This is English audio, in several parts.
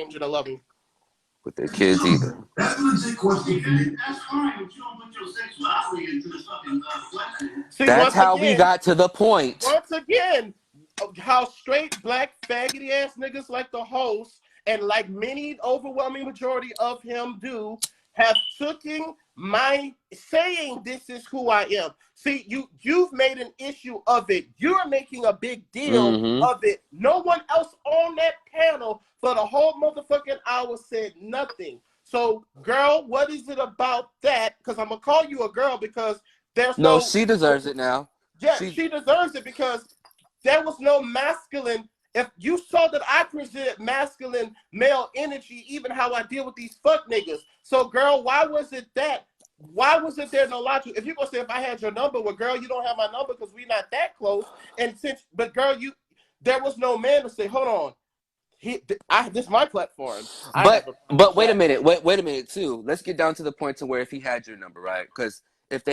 changing a loving with their kids either. That's a legit question for me. That's fine, but you don't put your sexuality into the fucking question. See, that's how we got to the point. Once again, how straight black faggoty ass niggas like the host and like many overwhelming majority of him do have taken my saying this is who I am. See, you've made an issue of it. You're making a big deal of it. No one else on that panel for the whole motherfucking hour said nothing. So, girl, what is it about that? Because I'm gonna call you a girl because there's no. She deserves it now. Yeah, she deserves it because there was no masculine. If you saw that I presented masculine male energy, even how I deal with these fuck niggas. So, girl, why was it that? Why wasn't there no logic? If you're gonna say if I had your number, well, girl, you don't have my number because we're not that close. And but girl, there was no man to say, hold on, this is my platform. But wait a minute, wait a minute too. Let's get down to the point to where if he had your number, right? Because if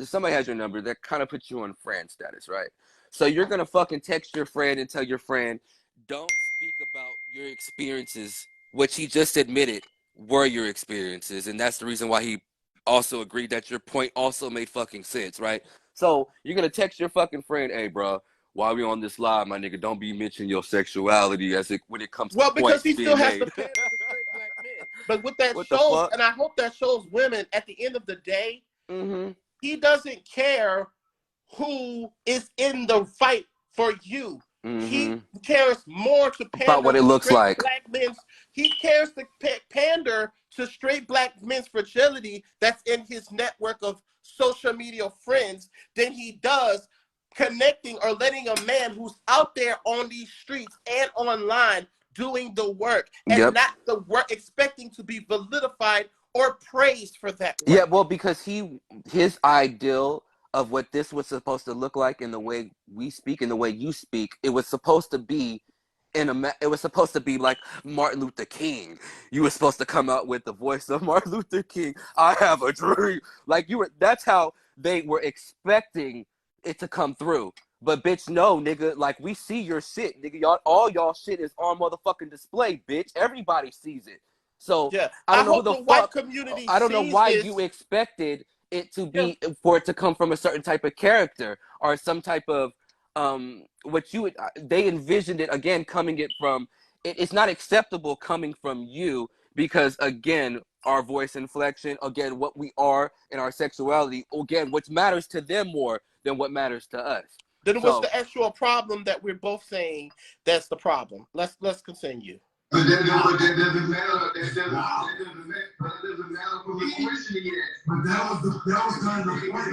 somebody has your number, that kind of puts you on friend status, right? So you're gonna fucking text your friend and tell your friend, don't speak about your experiences, which he just admitted were your experiences, and that's the reason why he also agreed that your point also made fucking sense, right? So you're gonna text your fucking friend, hey, bro, while we on this live, my nigga, don't be mentioning your sexuality when it comes to because he still has to pander to straight black men. But what that shows, and I hope that shows women at the end of the day, he doesn't care who is in the fight for you. He cares more to pander about what it looks like. Black men's. He cares to pander to straight black men's fragility that's in his network of social media friends than he does connecting or letting a man who's out there on these streets and online doing the work and not the work expecting to be validified or praised for that work. Yeah, well, because his ideal of what this was supposed to look like in the way we speak and the way you speak, it was supposed to be like Martin Luther King. You were supposed to come out with the voice of Martin Luther King. I have a dream. Like that's how they were expecting it to come through. But bitch, no, nigga, like we see your shit, nigga. All y'all shit is on motherfucking display, bitch. Everybody sees it. So yeah, I don't know who the white community. I don't know why you expected it to be for it to come from a certain type of character or some type of they envisioned it again coming from it's not acceptable coming from you because again our voice inflection, again what we are and our sexuality, again which matters to them more than what matters to us. Then what's the actual problem that we're both saying that's the problem? Let's continue. But that doesn't matter. That doesn't matter for the question he asked. But that was kind of the point.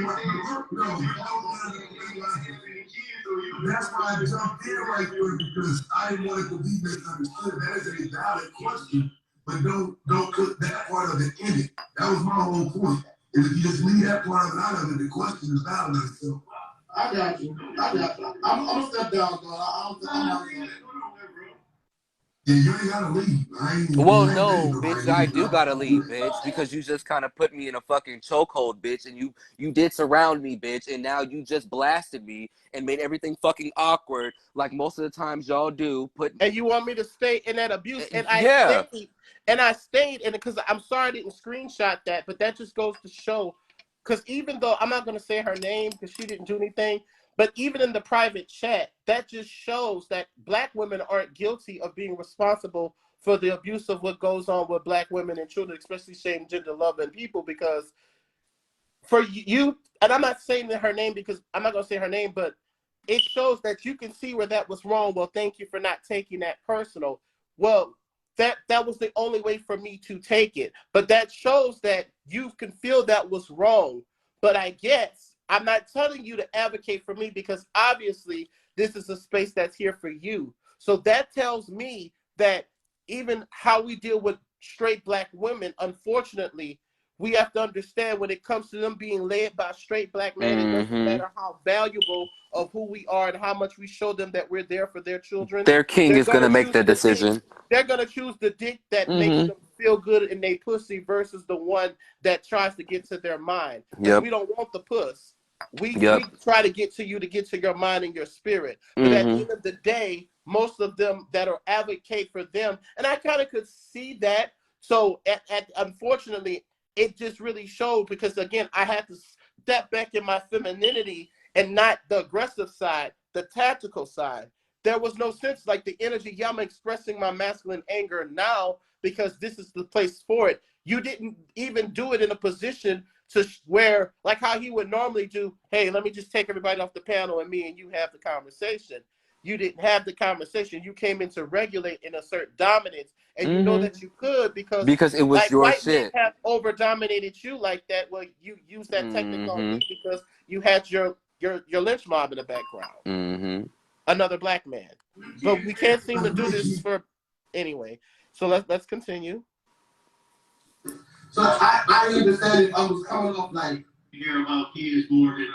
That's why I jumped in right there because I didn't want it to be misunderstood. That is a valid question, but don't put that part of it in it. That was my whole point. And if you just leave that part of it out of it, the question is valid itself. I got you. I'm gonna step down, though. I'm not doing it. Yeah, you ain't gotta leave. Well, no, bitch, I do gotta leave, bitch, because you just kind of put me in a fucking chokehold, bitch, and you did surround me, bitch, and now you just blasted me and made everything fucking awkward, like most of the times y'all do. And you want me to stay in that abuse, and I stayed, and because I'm sorry I didn't screenshot that, but that just goes to show, because even though I'm not gonna say her name because she didn't do anything. But even in the private chat, that just shows that black women aren't guilty of being responsible for the abuse of what goes on with black women and children, especially same gender loving people. Because for you, and I'm not saying her name because I'm not going to say her name, but it shows that you can see where that was wrong. Well, thank you for not taking that personal. Well, that was the only way for me to take it. But that shows that you can feel that was wrong. But I guess I'm not telling you to advocate for me because obviously this is a space that's here for you. So that tells me that even how we deal with straight black women, unfortunately, we have to understand when it comes to them being led by straight black men, it doesn't matter how valuable of who we are and how much we show them that we're there for their children. Their king is going to make the decision. They're going to choose the dick that makes them feel good in their pussy versus the one that tries to get to their mind. We don't want the puss. We try to get to you to get to your mind and your spirit. But at the end of the day, most of them that are advocate for them. And I kind of could see that. So unfortunately, it just really showed because, again, I had to step back in my femininity and not the aggressive side, the tactical side. There was no sense like the energy. Yeah, I'm expressing my masculine anger now because this is the place for it. You didn't even do it in a position to where, like how he would normally do, hey, let me just take everybody off the panel and me and you have the conversation. You didn't have the conversation. You came in to regulate and assert dominance. And you know that you could because it was like your white shit. men have over dominated you like that. Well, you use that technique on me because you had your lynch mob in the background. Another black man. But we can't seem to do this for anyway. So let's continue. So I understand if I was coming off like hear about kids more than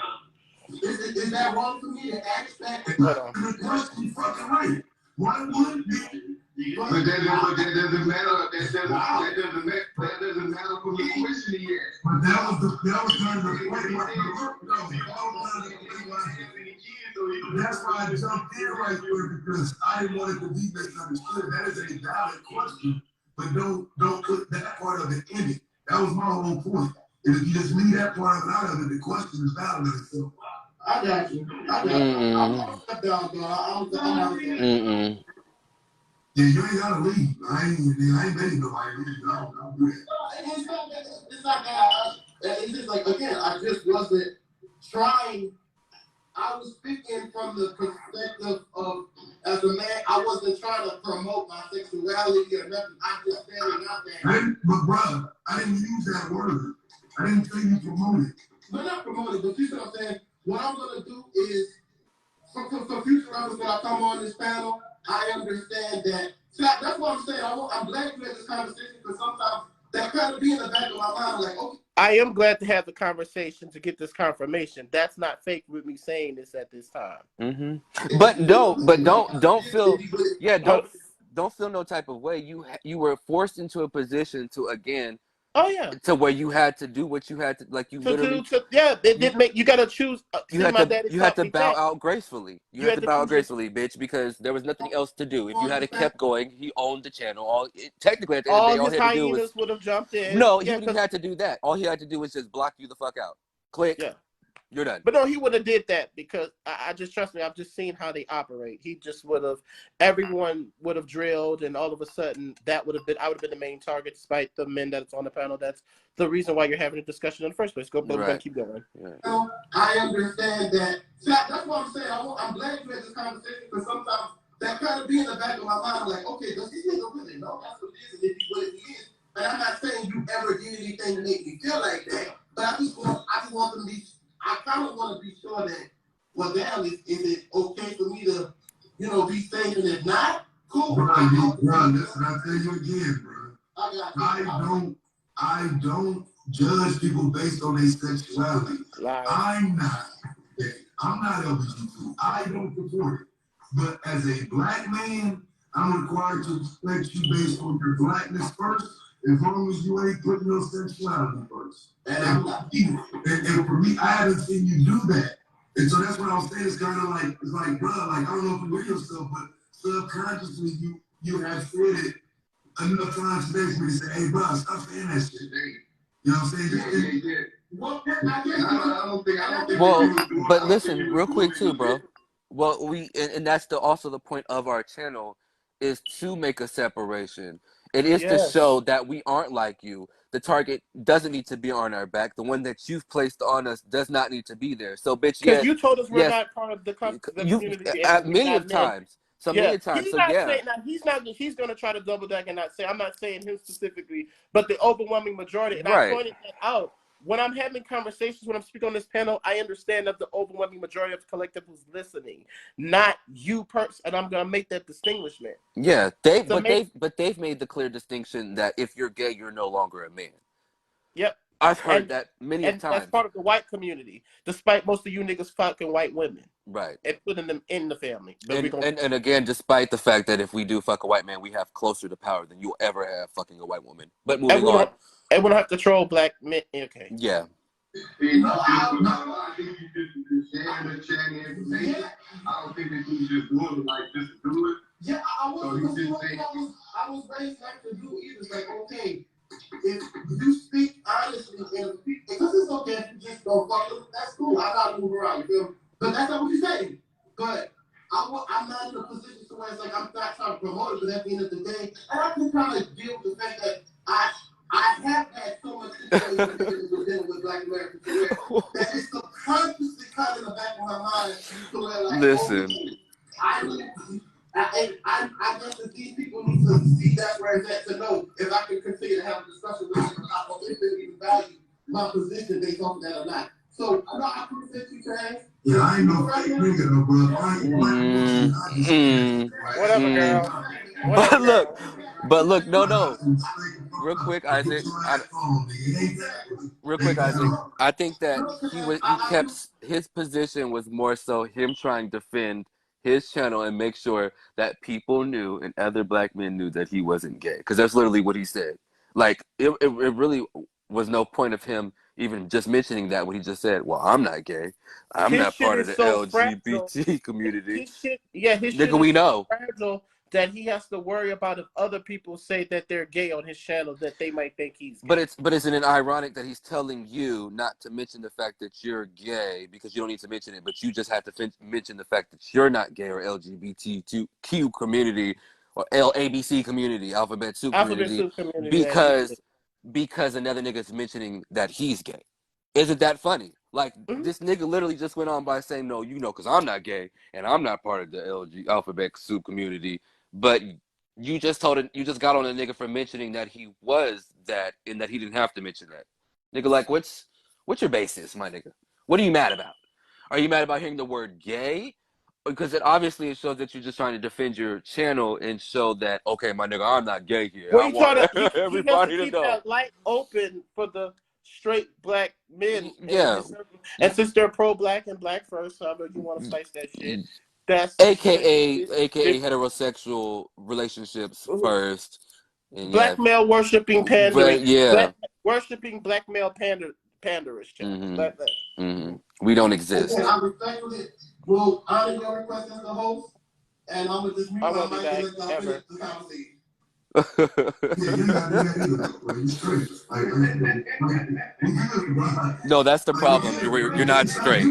is that wrong for me to ask that? Hold on. The question fucking right. Why would it be? But that doesn't matter. That doesn't matter from the question he asked. But that was kind of the that's why I jumped in right there because I didn't want it to be misunderstood. That is a valid question, but don't put that part of it in it. That was my whole point. And if you just leave that part of it out of it, the question is valid itself. I got you. Yeah, you ain't gotta leave. I ain't making nobody leave. I'll do that. It's not that. It's just like, again, I just wasn't trying. I was speaking from the perspective of, as a man, I wasn't trying to promote my sexuality or nothing. I just said it out there. But brother, I didn't use that word. I didn't say you promote it. No, not promote it, but you see what I'm saying? What I'm going to do is, for future reference when I come on this panel, I understand that. See, that's what I'm saying. I'm glad you had this conversation because sometimes that kind of be in the back of my mind, like, okay. I am glad to have the conversation to get this confirmation. That's not fake with me saying this at this time. But don't feel, don't feel no type of way. You were forced into a position to, again, to where you had to do what you had to, like you literally. It did make you got to choose. You had to bow out gracefully. You had to bow out gracefully, bitch, because there was nothing else to do. If you had kept going, he owned the channel. Technically, at the end of the day, all he had to do was would have jumped in. No, he wouldn't have to do that. All he had to do was just block you the fuck out. Click. Yeah. You're done. But no, he would have did that because I just trust me. I've just seen how they operate. He just would have. Everyone would have drilled, and all of a sudden, I would have been the main target, despite the men that's on the panel. That's the reason why you're having a discussion in the first place. But we're gonna keep going. Right. I understand that. See, that's what I'm saying. I'm glad you had this conversation because sometimes that kind of be in the back of my mind, like, okay, does this nigga really know that's what it is? And if he really is, and I'm not saying you ever did anything to make me feel like that, but I just want them to be. I kind of want to be sure that, well, damn, is it okay for me to, be safe? And if not, cool. Bro, listen, I tell you again, bro. I don't judge people based on their sexuality. I'm not LGBTQ. I don't support it. But as a black man, I'm required to respect you based on your blackness first. As long as you ain't putting your sexuality first. And for me, I haven't seen you do that. And so that's what I was saying. It's kind of like, bro, like, I don't know if you hear yourself, but subconsciously you have said it enough times today for me to say, hey, bro, stop saying that shit. You know what I'm saying? Well, I don't think but listen, real quick too, bro. Well, and that's also the point of our channel is to make a separation. It is to show that we aren't like you. The target doesn't need to be on our back. The one that you've placed on us does not need to be there. So, bitch, because you told us we're not part of the community. Many of times. So many times. He's not saying that. He's going to try to double back and not say. I'm not saying him specifically, but the overwhelming majority. And I pointed that out. When I'm having conversations, when I'm speaking on this panel, I understand that the overwhelming majority of the collective who's listening, not you person, and I'm gonna make that distinguishment. Yeah, they've made the clear distinction that if you're gay, you're no longer a man. Yep, I've heard that many times. That's part of the white community, despite most of you niggas fucking white women, right? And putting them in the family. And again, despite the fact that if we do fuck a white man, we have closer to power than you'll ever have fucking a white woman. But moving on. And we don't have to troll black men. Okay. Yeah. sharing and sharing information. Yeah. I don't think that you just doing it like just to do it. Yeah, I was raised not to do either. It's like, okay, if you speak honestly and because it's okay if you just don't fuck with it, that's cool. I gotta move around, you feel me? But that's not what you say. But I'm not in a position to where it's like I'm not trying to promote it, but at the end of the day, and I can kind of deal with the fact that I have had so much situations dealing with Black Americans that it's subconsciously kind of in the back of my mind to where like, listen. I guess that these people need to see that where it's at to know if I can continue to have a discussion with them or if they even value my position based off of that or not. So I appreciate you, Chaz. Yeah, I ain't no fake nigga though, bro. Whatever, girl. But look, no. Real quick, Isaac. I think that he kept his position was more so him trying to defend his channel and make sure that people knew and other Black men knew that he wasn't gay. Because that's literally what he said. Like it really was no point of him even just mentioning that when he just said, "Well, I'm not gay. I'm not part of the LGBT community." His shit Nigga, we know. Fragile that he has to worry about if other people say that they're gay on his channel that they might think he's gay. But isn't it ironic that he's telling you not to mention the fact that you're gay because you don't need to mention it, but you just have to mention the fact that you're not gay or LGBTQ community or LABC community, Alphabet Soup community, because another nigga's mentioning that he's gay. Isn't that funny? Like, this nigga literally just went on by saying, no, you know, because I'm not gay and I'm not part of the Alphabet Soup community. But you just got on a nigga for mentioning that he was that and that he didn't have to mention that. Nigga, like, what's your basis, my nigga? What are you mad about? Are you mad about hearing the word gay? Because it shows that you're just trying to defend your channel and show that, okay, my nigga, I'm not gay here. Well, I want everybody to to know. That light open for the straight Black men. Yeah. And since they're pro-Black and Black first, however you want to slice that shit. That's AKA heterosexual relationships first. And Black male worshipping pandering. Worshipping Black male panderish channel. We don't exist. I respectfully will honor your request as the host, and I'm gonna just mute my mic and let y'all finish the conversation. No, that's the problem. You're not straight.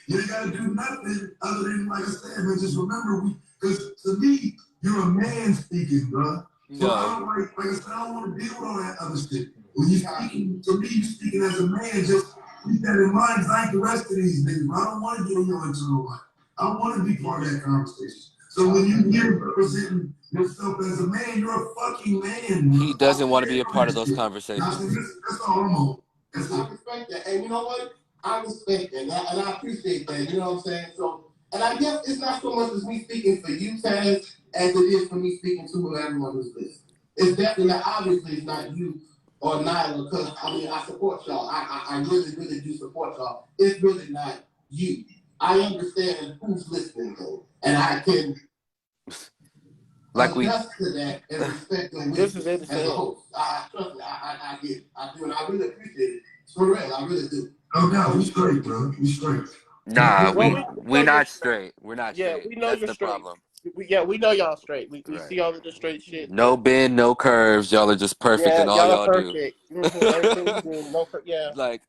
You ain't gotta do nothing other than, like I said, man, just remember, because to me, you're a man speaking, bro. So I don't like I said, I don't want to deal with all that other shit. When you speaking, to me, you speaking as a man, just keep that in mind, because I ain't the rest of these niggas, bro. I don't want to get in your internal life. I want to be part of that conversation. So when you're representing yourself as a man, you're a fucking man. He doesn't want to be a part of those conversations. That's all I'm on. I respect that. And you know what? I respect that, and I appreciate that. You know what I'm saying? So, and I guess it's not so much as me speaking for you, Taz, as it is for me speaking to everyone who's listening. It's definitely not, obviously, it's not you or Nyla, because I mean, I support y'all. I really, really do support y'all. It's really not you. I understand who's listening, though, and I can adjust to that and respect them as a host. Trust me, I get it. I do, and I really appreciate it. For real, I really do. Oh no, we straight, bro. We straight. Nah, we're not straight. We're not straight. Yeah, we know that's you're the straight. Problem. We know y'all straight. We see all of the straight shit. No bend, no curves. Y'all are just perfect in all y'all do. Everything you do, Like,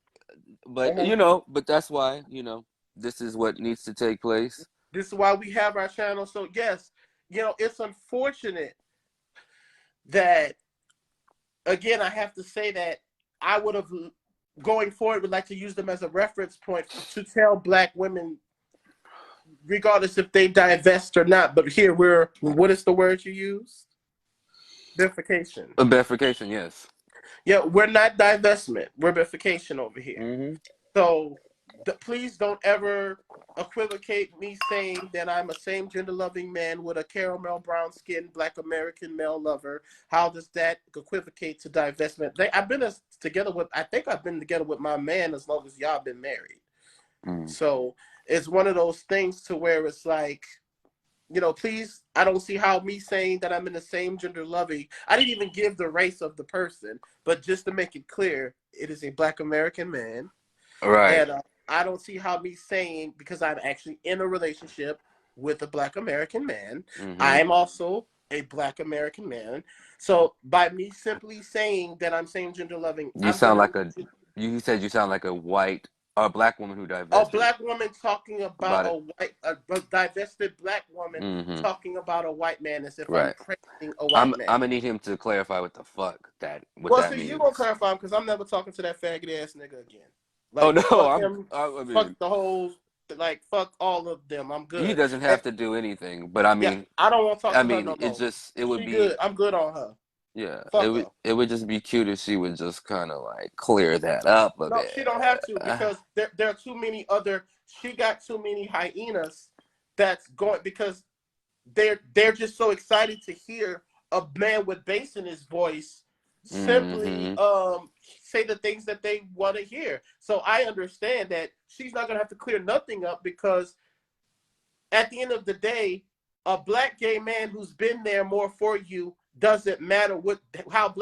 but you know, but that's why, you know, this is what needs to take place. This is why we have our channel. So yes, you know, it's unfortunate that, again, I have to say that I would have, going forward, would like to use them as a reference point to tell Black women, regardless if they divest or not. But here what is the word you used? Bifurcation. Bifurcation, yes. Yeah, we're not divestment. We're bifurcation over here. Mm-hmm. So please don't ever equivocate me saying that I'm a same gender loving man with a caramel brown skin Black American male lover. How does that equivocate to divestment? I've been together with my man as long as y'all been married. So it's one of those things to where it's like, you know, please, I don't see how me saying that I'm in the same gender loving, I didn't even give the race of the person, but just to make it clear, it is a Black American man. Right. And I don't see how me saying, because I'm actually in a relationship with a Black American man. I am also a Black American man. So by me simply saying that I'm same gender loving, You sound like you said you sound like a Black woman who a divested. Black woman talking about a divested Black woman talking about a white man as if I'm praising a white man. I'm gonna need him to clarify what the fuck that means. You gonna clarify him because I'm never talking to that faggot ass nigga again. Like, oh no, fuck him, fuck the whole, like, fuck all of them. I'm good. He doesn't have to do anything, but I mean, I don't want to talk to her no more. It would be good. I'm good on her. Yeah, Fuck it would just be cute if she would just kind of like clear that up a bit. No, she don't have to because there are too many other. She got too many hyenas that's going because they're just so excited to hear a man with bass in his voice simply say the things that they want to hear. So I understand that she's not gonna have to clear nothing up because at the end of the day, a Black gay man who's been there more for you doesn't matter how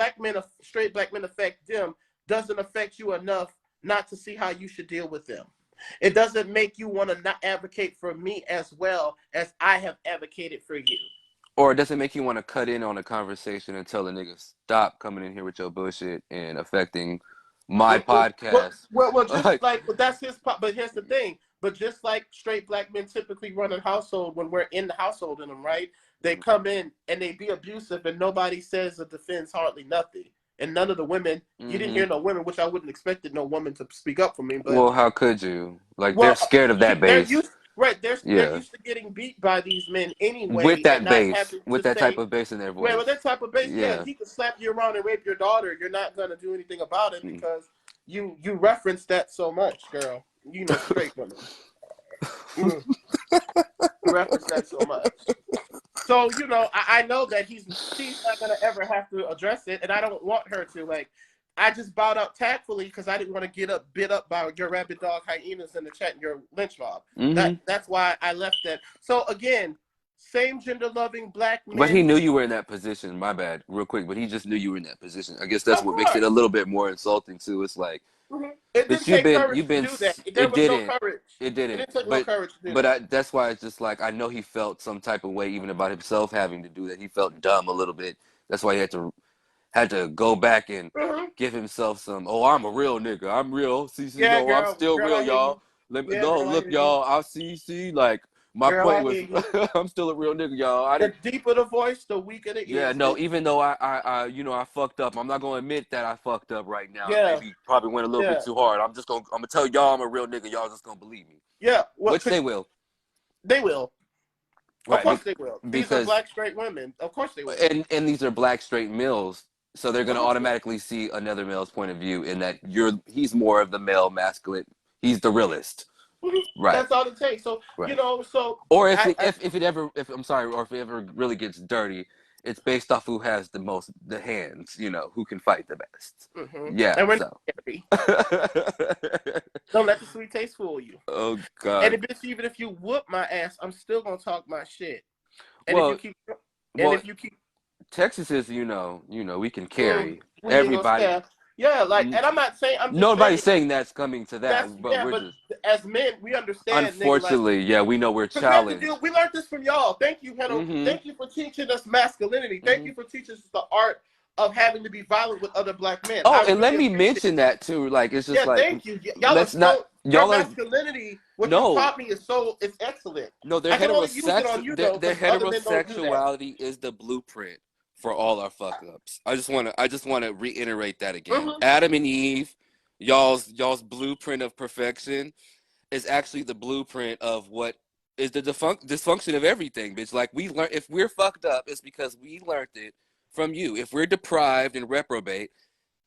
straight Black men affect them doesn't affect you enough not to see how you should deal with them. It doesn't make you want to not advocate for me as well as I have advocated for you. Or it doesn't make you want to cut in on a conversation and tell the nigga stop coming in here with your bullshit and affecting my podcast. Well, just but that's his. But here's the thing. But just like straight Black men typically run a household when we're in the household in them, right? They come in and they be abusive and nobody says or defends hardly nothing. And none of the women, you didn't hear no women, which I wouldn't expected no woman to speak up for me. But well, how could you? Like they're scared of that base. They're used to getting beat by these men anyway. With that base, with that type of bass in their voice. With that type of bass, he could slap you around and rape your daughter. You're not gonna do anything about it because you reference that so much, girl. You know, straight women. You reference that so much. So, you know, I know that she's not going to ever have to address it, and I don't want her to. Like, I just bowed out tactfully because I didn't want to get bit up by your rabid dog hyenas in the chat and your lynch mob. That's why I left that. So, again, same gender-loving Black men. But he knew you were in that position. My bad, real quick. But he just knew you were in that position. I guess that's what makes it a little bit more insulting, too. It's like, it didn't take courage to do that. There was no courage. It didn't. It didn't take no courage to do that. That's why it's just like, I know he felt some type of way even about himself having to do that. He felt dumb a little bit. That's why he had to go back and give himself some, I'm a real nigga. I'm real. See, girl, I'm still real, y'all. Let me go. Look, y'all. I'll see, like, my point was, I'm still a real nigga, y'all. The deeper the voice, the weaker the ears. Yeah, no, even though I fucked up, I'm not gonna admit that I fucked up right now. Yeah. Maybe probably went a little bit too hard. I'm gonna tell y'all I'm a real nigga. Y'all just gonna believe me. Yeah, which they will. They will. Right, of course they will. These are Black straight women. Of course they will. And these are Black straight males, so they're gonna automatically see another male's point of view in that he's more of the male masculine. He's the realist. Right. That's all it takes. So you know, or if it ever really gets dirty, it's based off who has the hands, you know, who can fight the best. Yeah. And we're not scary. Don't let the sweet taste fool you. Oh God. And even if you whoop my ass, I'm still gonna talk my shit. And if you keep Texas is, you know, we can carry everybody. Yeah, like, and I'm not saying nobody's saying that's coming to that, but as men, we understand. Unfortunately, we know we're challenged. We learned this from y'all. Thank you, Hedo. Thank you for teaching us masculinity. Thank you for teaching us the art of having to be violent with other Black men. And let me mention that too. Like, it's just thank you. Your masculinity. What you taught me is excellent. No, their heterosexuality is the blueprint for all our fuck ups. I just want to reiterate that again. Adam and Eve, y'all's blueprint of perfection is actually the blueprint of what is the dysfunction of everything, bitch. Like, we learn, if we're fucked up, it's because we learned it from you. If we're deprived and reprobate,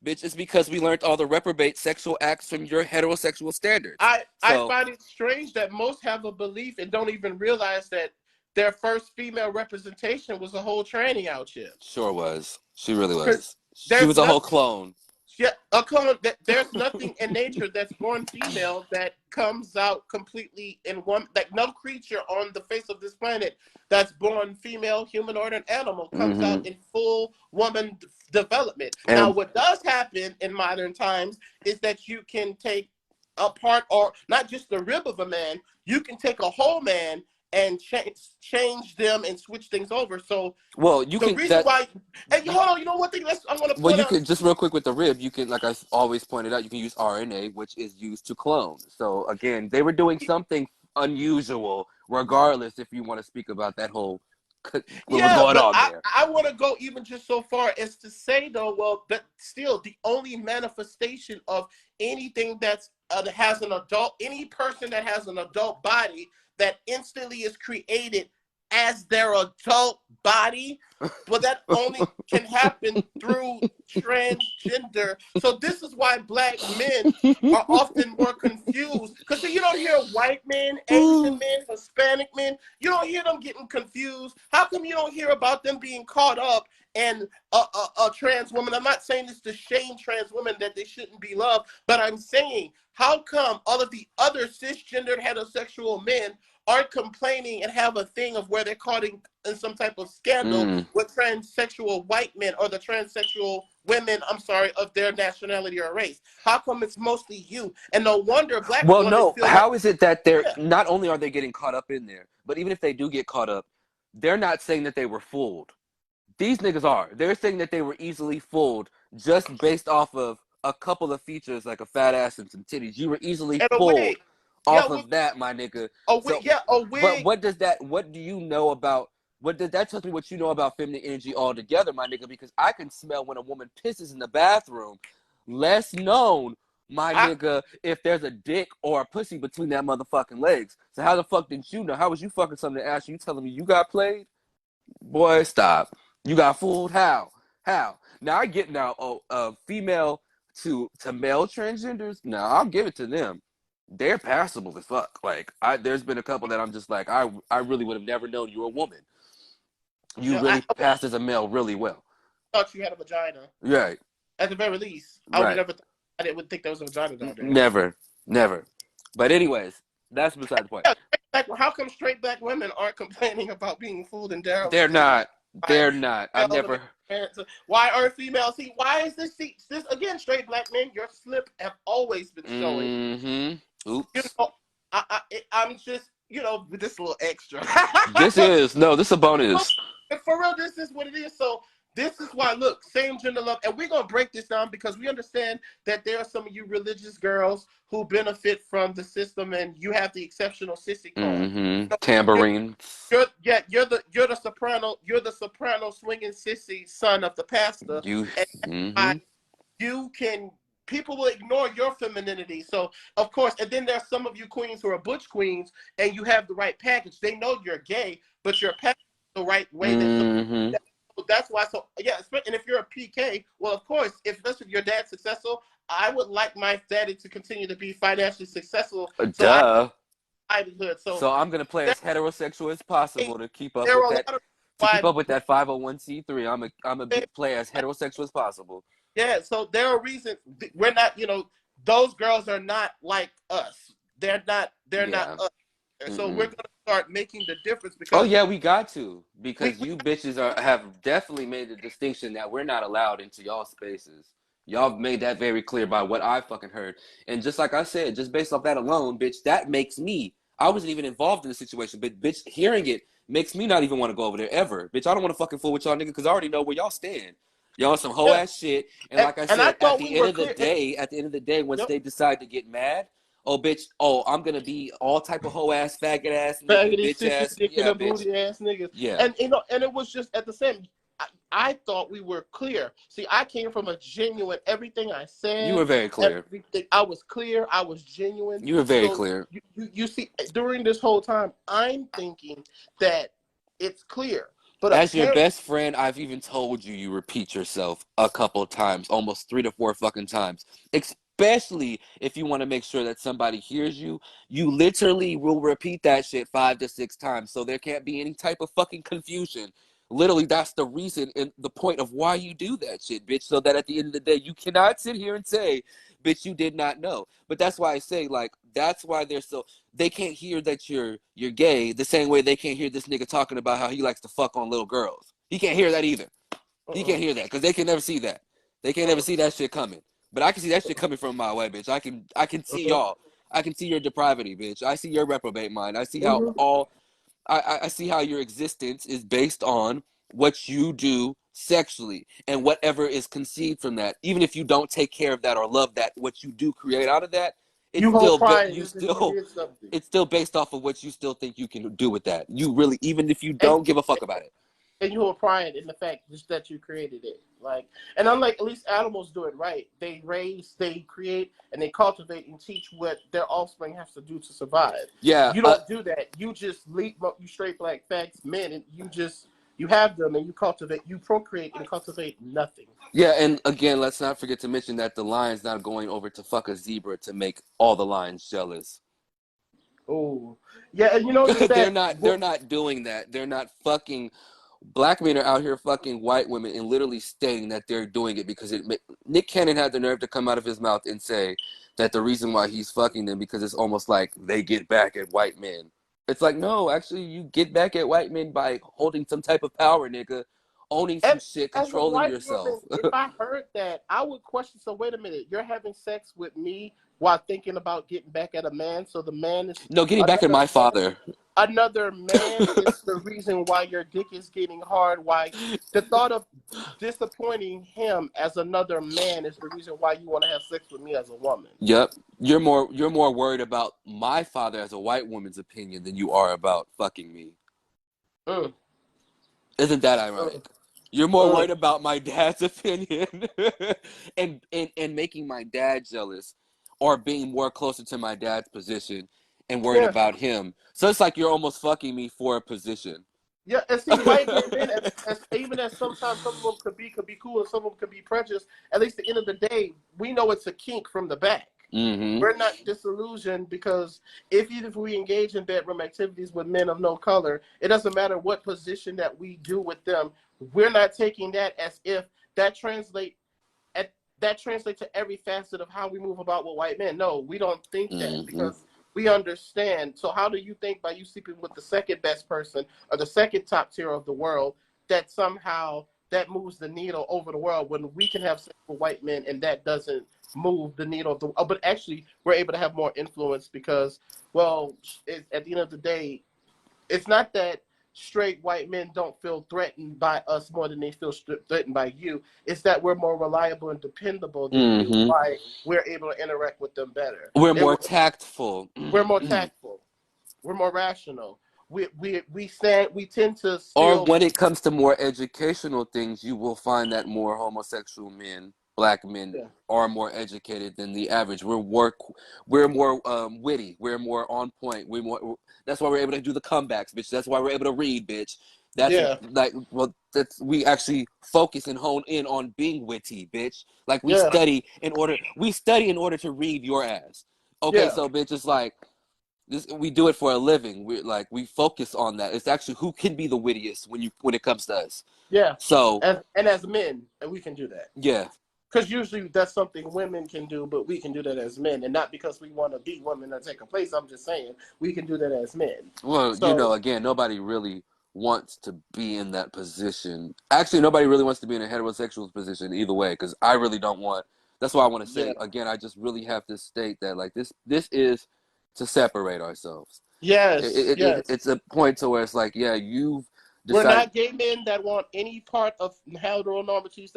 bitch, it's because we learned all the reprobate sexual acts from your heterosexual standards. I find it strange that most have a belief and don't even realize that their first female representation was a whole tranny out here. Sure was. She really was. She was a whole clone. Yeah, a clone. There's nothing in nature that's born female that comes out completely in one. Like, no creature on the face of this planet that's born female, humanoid, and animal comes out in full woman development. Now, what does happen in modern times is that you can take a part, or not just the rib of a man. You can take a whole man and change them and switch things over. So well, you the can reason why, and hold on, you know one thing I want to well, point you out. can just real quick with the rib. You can, like I always pointed out, you can use RNA, which is used to clone. So again, they were doing something unusual, regardless. If you want to speak about that whole what was Yeah, going but on there. I want to go even just so far as to say though, well, that still the only manifestation of anything that's that has an adult, any person that has an adult body that instantly is created as their adult body, but that only can happen through transgender. So this is why black men are often more confused, because you don't hear white men, Asian men, Hispanic men, you don't hear them getting confused. How come you don't hear about them being caught up and a trans woman? I'm not saying this to shame trans women that they shouldn't be loved, but I'm saying, how come all of the other cisgendered heterosexual men aren't complaining and have a thing of where they're caught in some type of scandal with transsexual white men or the transsexual women, I'm sorry, of their nationality or race? How come it's mostly you? And no wonder black Well, women no. feel How like, is it that they're not only are they getting caught up in there, but even if they do get caught up, they're not saying that they were fooled. These niggas are. They're saying that they were easily fooled just based off of a couple of features like a fat ass and some titties. You were easily and a fooled wig. Yeah, off of that, my nigga. a wig. So, Yeah, a but wig. what do you know about, what does that tell me what you know about feminine energy altogether, my nigga? Because I can smell when a woman pisses in the bathroom. Less known, my nigga, if there's a dick or a pussy between that motherfucking legs. So how the fuck did you know? How was you fucking something to ask you telling me you got played? Boy, stop. You got fooled? How? How? Now I get female to male transgenders. Now I'll give it to them. They're passable as fuck. Like there's been a couple that I'm just like, I really would have never known you were a woman. You really passed as a male really well. Thought you had a vagina. Right. At the very least, Right. I didn't think there was a vagina down there. Never. But anyways, that's beside the point. Yeah, how come straight black women aren't complaining about being fooled and derelict? They're not. They're not. I've never. Why aren't females? See, why is this? This again, straight black men. Your slip have always been showing. Mm-hmm. Oops. You know, I'm just, this little extra. This is a bonus. For real, this is what it is. So this is why, look, same gender love, and we're gonna break this down because we understand that there are some of you religious girls who benefit from the system, and you have the exceptional sissy cone. Mm-hmm. Tambourine. You're the soprano swinging sissy son of the pastor. People will ignore your femininity. So of course, and then there's some of you queens who are butch queens, and you have the right package. They know you're gay, but you're packaged the right way. So that's why. So yeah, and if you're a PK, well, of course, especially if your dad's successful, I would like my daddy to continue to be financially successful. Duh. So I'm gonna play as heterosexual as possible to keep up with that. To keep up with that 501c3, I'm a play as heterosexual as possible. Yeah, so there are reasons we're not. Those girls are not like us. They're not us. So we're gonna start making the difference because. Oh yeah, we got to, because you bitches have definitely made the distinction that we're not allowed into y'all spaces. Y'all made that very clear by what I fucking heard. And just like I said, just based off that alone, bitch, that makes me. I wasn't even involved in the situation, but bitch, hearing it makes me not even want to go over there ever. Bitch, I don't want to fucking fool with y'all nigga because I already know where y'all stand. Y'all some hoe ass shit. And like I said, at the end of the day, once they decide to get mad, oh bitch, I'm gonna be all type of hoe ass, faggot ass, nigga, bitch ass, yeah, bitch. Booty ass niggas. Yeah. And and it was just at the same. I thought we were clear. See, I came from a genuine. Everything I said. You were very clear. I was clear. I was genuine. You were very clear. You see, during this whole time, I'm thinking that it's clear. But as your best friend, I've even told you you repeat yourself a couple times, almost 3 to 4 fucking times. Especially if you want to make sure that somebody hears you, you literally will repeat that shit 5 to 6 times. So there can't be any type of fucking confusion. Literally, that's the reason and the point of why you do that shit, bitch. So that at the end of the day, you cannot sit here and say, bitch, you did not know. But that's why I say, like, that's why they can't hear that you're gay the same way they can't hear this nigga talking about how he likes to fuck on little girls. He can't hear that either. He can't hear that because they can never see that. They can't ever see that shit coming. But I can see that shit coming from my way, bitch. I can see y'all. I can see your depravity, bitch. I see your reprobate mind. I see how Mhm. I see how your existence is based on what you do sexually and whatever is conceived from that. Even if you don't take care of that or love that, what you do create out of that, it's You hold still pride you as if you still did something. it's still based off of what you still think you can do with that. You really, even if you And don't give a fuck about it. and you hold pride in the fact just that you created it. Like, and unlike at least animals do it right. They raise, they create, and they cultivate and teach what their offspring has to do to survive. Yeah, You don't do that. You just leap up, you straight black facts men, and you have them and you cultivate, you procreate and cultivate nothing. yeah, and again, let's not forget to mention that the lion's not going over to fuck a zebra to make all the lions jealous. Oh, yeah, and you notice that. They're not doing that. They're not fucking. Black men are out here fucking white women and literally stating that they're doing it because Nick Cannon had the nerve to come out of his mouth and say that the reason why he's fucking them because it's almost like they get back at white men. It's like, no, actually you get back at white men by holding some type of power, nigga, owning some And shit, as a controlling white yourself. woman, if I heard that, I would question. So wait a minute, you're having sex with me while thinking about getting back at a man. So the man is No, getting back at another my man. father. Another man is the reason why your dick is getting hard. Why the thought of disappointing him as another man is the reason why you want to have sex with me as a woman. Yep. You're more worried about my father as a white woman's opinion than you are about fucking me. Mm, Isn't that mm, ironic? You're more mm. worried about my dad's opinion and making my dad jealous or being more closer to my dad's position and worried Yeah, about him. So it's like you're almost fucking me for a position. yeah. And see, white gay men, as even as sometimes some of them could be cool and some of them could be prejudiced. At least at the end of the day, we know it's a kink from the back. Mm-hmm. We're not disillusioned because even if we engage in bedroom activities with men of no color, it doesn't matter what position that we do with them. We're not taking that as if that translate that translates to every facet of how we move about with white men. No, we don't think that Mm-hmm. because we understand. So how do you think by you sleeping with the second best person or the second top tier of the world that somehow that moves the needle over the world when we can have sex with white men and that doesn't move the needle of the but actually we're able to have more influence because well at the end of the day it's not that straight white men don't feel threatened by us more than they feel threatened by you. It's that we're more reliable and dependable than you. Mm-hmm. Why we're able to interact with them better. We're more tactful. We're more tactful. We're more rational. We tend to Or still when it comes to more educational things, you will find that more homosexual men, black men, yeah are more educated than the average. We're more witty. We're more on point. That's why we're able to do the comebacks, bitch. That's why we're able to read, bitch. yeah We actually focus and hone in on being witty, bitch. Like yeah we study in order to read your ass. Okay, yeah so bitch, it's like this, we do it for a living. We focus on that. It's actually who can be the wittiest when it comes to us. yeah. So As men, and we can do that. yeah, Because usually that's something women can do, but we can do that as men, and not because we want to be women that take a place. I'm just saying we can do that as men. well, So again, nobody really wants to be in that position. Actually, nobody really wants to be in a heterosexual position either way. Because I really don't want. That's why I want to yeah, say again. I just really have to state that like this is to separate ourselves. yes, yes. It's a point to where it's like, yeah, you've We're decided. not gay men that want any part of heteronormaties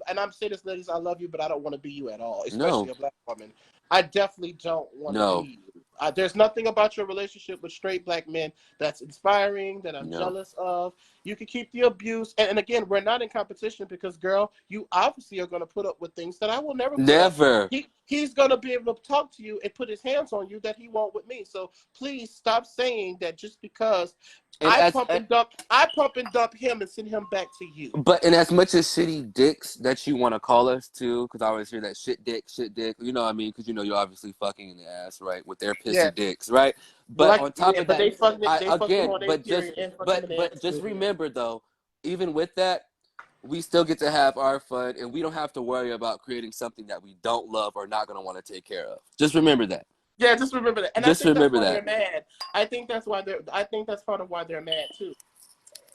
and I'm saying this, ladies, I love you, but I don't want to be you at all, especially No, a black woman. I definitely don't want to no, be you. There's nothing about your relationship with straight black men that's inspiring, that I'm no. jealous of. You can keep the abuse. And again, we're not in competition because, girl, you obviously are going to put up with things that I will never put up. Never. He's going to be able to talk to you and put his hands on you that he won't with me. So please stop saying that just because And I pump and dump him and send him back to you. and as much as shitty dicks that you want to call us too, because I always hear that shit dick. You know what I mean? Because you're obviously fucking in the ass, right? With their Yeah, pissy dicks, right? But like on top yeah, of but that, they fuck him on their period and fuck him in the but ass just too. remember though, even with that, we still get to have our fun, and we don't have to worry about creating something that we don't love or not going to want to take care of. Just remember that. Yeah, just remember that, and I Just think that's remember why they're that. mad. I think that's part of why they're mad too.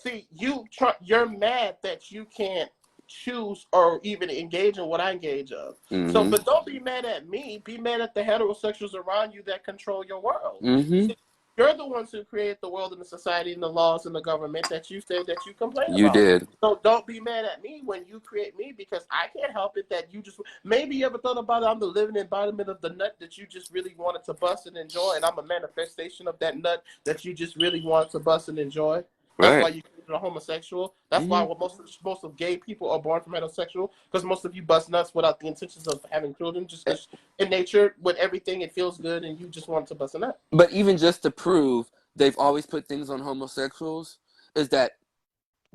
See, you're mad that you can't choose or even engage in what I engage of. So, Mm-hmm. but don't be mad at me. Be mad at the heterosexuals around you that control your world. Mm-hmm. See, you're the ones who create the world and the society and the laws and the government that you say that you complain You about. did. So don't be mad at me when you create me, because I can't help it that you just, maybe you ever thought about it, I'm the living embodiment of the nut that you just really wanted to bust and enjoy, and I'm a manifestation of that nut that you just really wanted to bust and enjoy. That's why Right. you created a homosexual. That's why Mm-hmm. most of gay people are born from heterosexual, because most of you bust nuts without the intentions of having children, just because in nature, with everything, it feels good and you just want to bust a nut. But even just to prove they've always put things on homosexuals is that,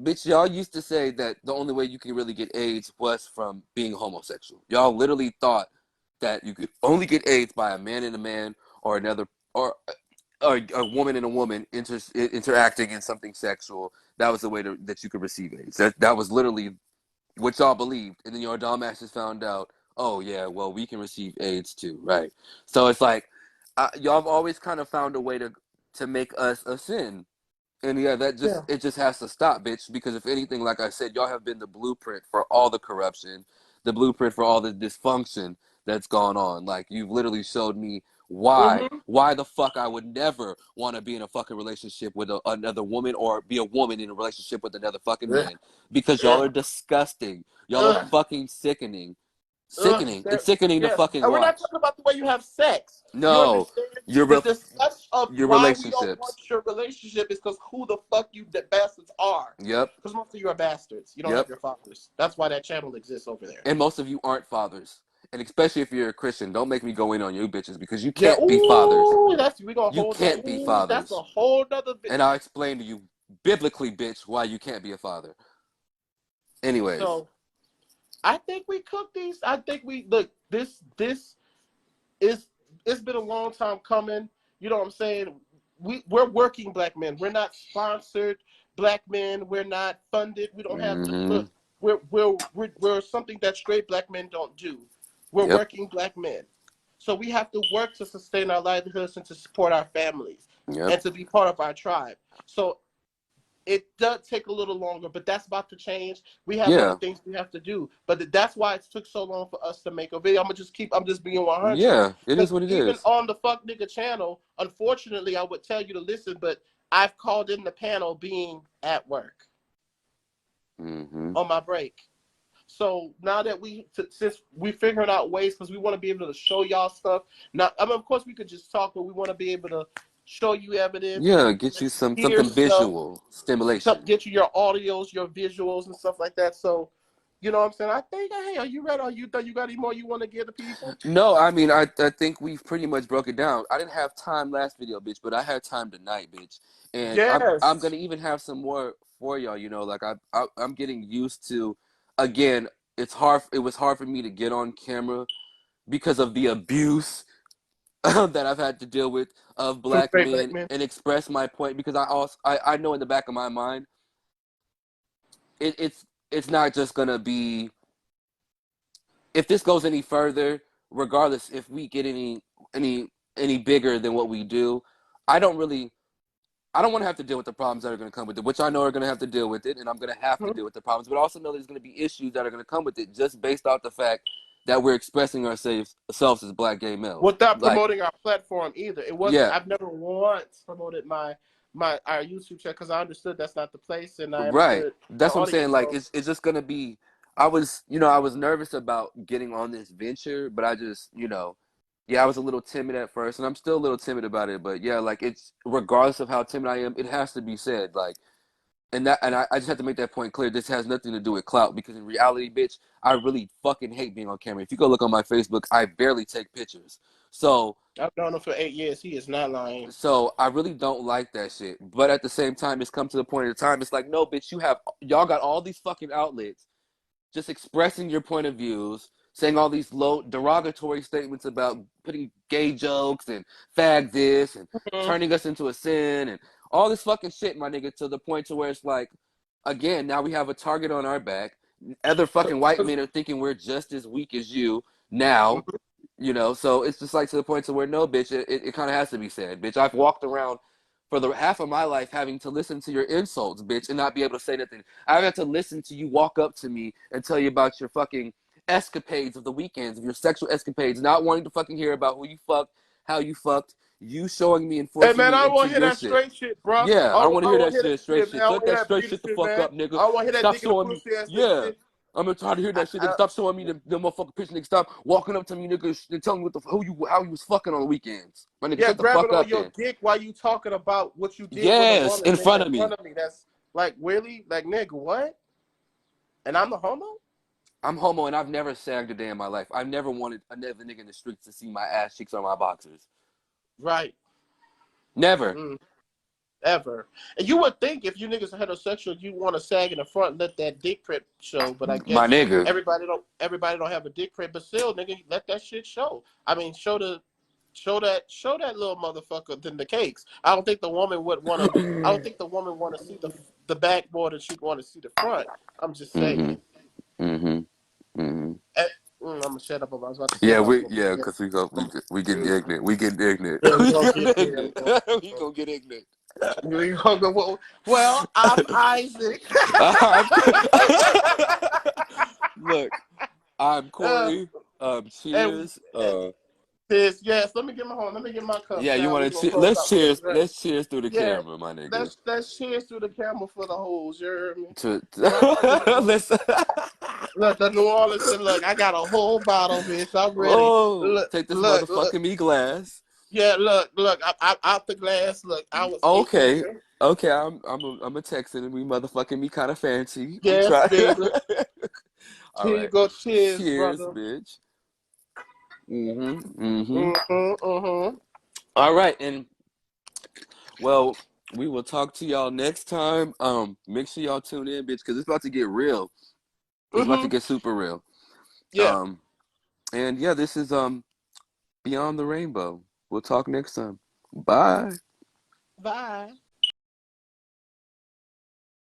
bitch, y'all used to say that the only way you can really get AIDS was from being homosexual. Y'all literally thought that you could only get AIDS by a man and a man, or another, or a woman and a woman interacting in something sexual. That was the way that you could receive AIDS. That was literally what y'all believed. And then your dumbasses found out, oh, yeah, well, we can receive AIDS too, right? So it's like, y'all have always kind of found a way to make us a sin. And yeah, Yeah. it just has to stop, bitch. Because if anything, like I said, y'all have been the blueprint for all the corruption, the blueprint for all the dysfunction that's gone on. Like, you've literally showed me Mm-hmm. why the fuck I would never want to be in a fucking relationship with another woman, or be a woman in a relationship with another fucking man, because y'all Ugh. are disgusting. Y'all are Ugh. fucking sickening. Ugh. Sickening. It's sickening to Yeah. fucking And we're not watch. talking about the way you have sex. You No, understand? your The discussion of your why we don't want relationships. your relationship is because who the fuck you the bastards are. Yep. Because most of you are bastards. You don't have Yep. your fathers. That's why that channel exists over there. And most of you aren't fathers. And especially if you're a Christian, don't make me go in on you bitches, because you Yeah. can't be fathers. Ooh, we gonna You hold that. can't be Ooh, that's a fathers. whole nother. And I'll explain to you biblically, bitch, why you can't be a father. Anyways. So I think we cooked these. I think we look. This is, it's been a long time coming. You know what I'm saying? We're working black men. We're not sponsored black men. We're not funded. We don't have the Mm-hmm. look. We're something that straight black men don't do. We're Yep. working black men. So we have to work to sustain our livelihoods and to support our families Yep. and to be part of our tribe. So it does take a little longer, but that's about to change. We have other Yeah. things we have to do, but that's why it took so long for us to make a video. I'm just being 100. Yeah. It is Because what it even is. on the Fuck Nigga channel, unfortunately, I would tell you to listen, but I've called in the panel being at work Mm-hmm. on my break. So now that since we're figuring out ways, because we want to be able to show y'all stuff. Now, I mean, of course, we could just talk, but we want to be able to show you evidence Yeah, and get you hear something stuff, visual stimulation. get you your audios, your visuals, and stuff like that. So, you know what I'm saying? I think, hey, are you ready? Are you done? You got any more you want to give the people? No, I mean, I think we've pretty much broke it down. I didn't have time last video, bitch, but I had time tonight, bitch. And I'm Yes. gonna even have some more for y'all. You know, like I'm getting used to. Again, it's hard. It was hard for me to get on camera because of the abuse that I've had to deal with of From black straight black men, men. and express my point, because I know in the back of my mind it's not just gonna be, if this goes any further, regardless if we get any any bigger than what we do, I don't really, I don't want to have to deal with the problems that are going to come with it, which I know are going to have to deal with it, and I'm going to have to deal with the problems, but I also know there's going to be issues that are going to come with it, just based off the fact that we're expressing ourselves as black gay males. Without Like, promoting our platform either. It wasn't. yeah, I've never once promoted our YouTube channel because I understood that's not the place, and I right. understood the That's what I'm saying. audience. Like, So, it's just going to be. I was nervous about getting on this venture, but I just, yeah, I was a little timid at first, and I'm still a little timid about it. But yeah, like, it's, regardless of how timid I am, it has to be said. Like, and I just have to make that point clear. This has nothing to do with clout, because in reality, bitch, I really fucking hate being on camera. If you go look on my Facebook, I barely take pictures. So I've known him for 8 years. He is not lying. so I really don't like that shit. But at the same time, it's come to the point of the time. It's like, no, bitch, y'all got all these fucking outlets just expressing your point of views, saying all these low derogatory statements about putting gay jokes and fag this and Mhm. turning us into a sin and all this fucking shit, my nigga, to the point to where it's like, again, now we have a target on our back. Other fucking white men are thinking we're just as weak as you now, so it's just like, to the point to where, no, bitch, it kind of has to be said, bitch. I've walked around for the half of my life having to listen to your insults, bitch, and not be able to say nothing. I've had to listen to you walk up to me and tell you about your fucking escapades of the weekends, of your sexual escapades, not wanting to fucking hear about who you fucked, how you fucked, you showing me and Hey forcing man, me I want into to hear your that shit. straight shit, bro. Yeah, I want to I hear want that to hear shit, that straight shit, man. shit. I Let want to hear that that straight beauty shit the shit, fuck man. up, nigga. I want to hear that Stop dick in the showing me. pussy ass nigga Yeah. shit. I'm gonna try to hear that shit, nigga. Stop showing me the motherfucking picture, nigga. Stop walking up to me, nigga, and telling me how you was fucking on the weekends. My nigga, Yeah, shut the grabbing fuck on up your then. dick while you talking about what you did with a Yes, woman, in nigga, front in of me. front of me. That's like, really? Like, nigga, what? And I'm the homo? I'm homo and I've never sagged a day in my life. I've never wanted another nigga in the streets to see my ass cheeks or my boxers. Right. Never. Ever. And you would think if you niggas are heterosexual, you want to sag in the front and let that dick print show, but I My guess nigga. everybody don't have a dick print, but still, nigga, let that shit show. I mean, show that little motherfucker than the cakes. I don't think the woman would want to. I don't think the woman want to see the back more than she'd want to see the front. I'm just saying. I'm gonna shut up. I was about to say Yeah, what I was gonna say. cause we get ignorant. We get ignorant. Yeah, we We gonna get get there. ignorant. We gonna get ignorant. We gonna go. Well, I'm Isaac. Look, I'm uh, Corey. and, Cheers. yes. Let me get my home. Let me get my cup. Yeah, you Now we want gonna to close out with a drink. let's cheers through the Yeah, camera, my nigga. let's cheers through the camera for the hoes. You heard me? To Look, let's the New Orleans said, look, I got a whole bottle, bitch. I'm ready. oh, Look, take this look. motherfucking me glass. Yeah, look. I out the glass. Look, I was 18. Okay. Okay, I'm a Texan and we motherfucking me kind of fancy. We Yes, try. baby. All Here you right. go. Cheers, Cheers, brother. bitch. Mm-hmm. Mm-hmm. All right, and well, we will talk to y'all next time. Make sure y'all tune in, bitch, because it's about to get real. It's about to get super real. Yeah. And yeah, this is Beyond the Rainbow. We'll talk next time. Bye. Bye.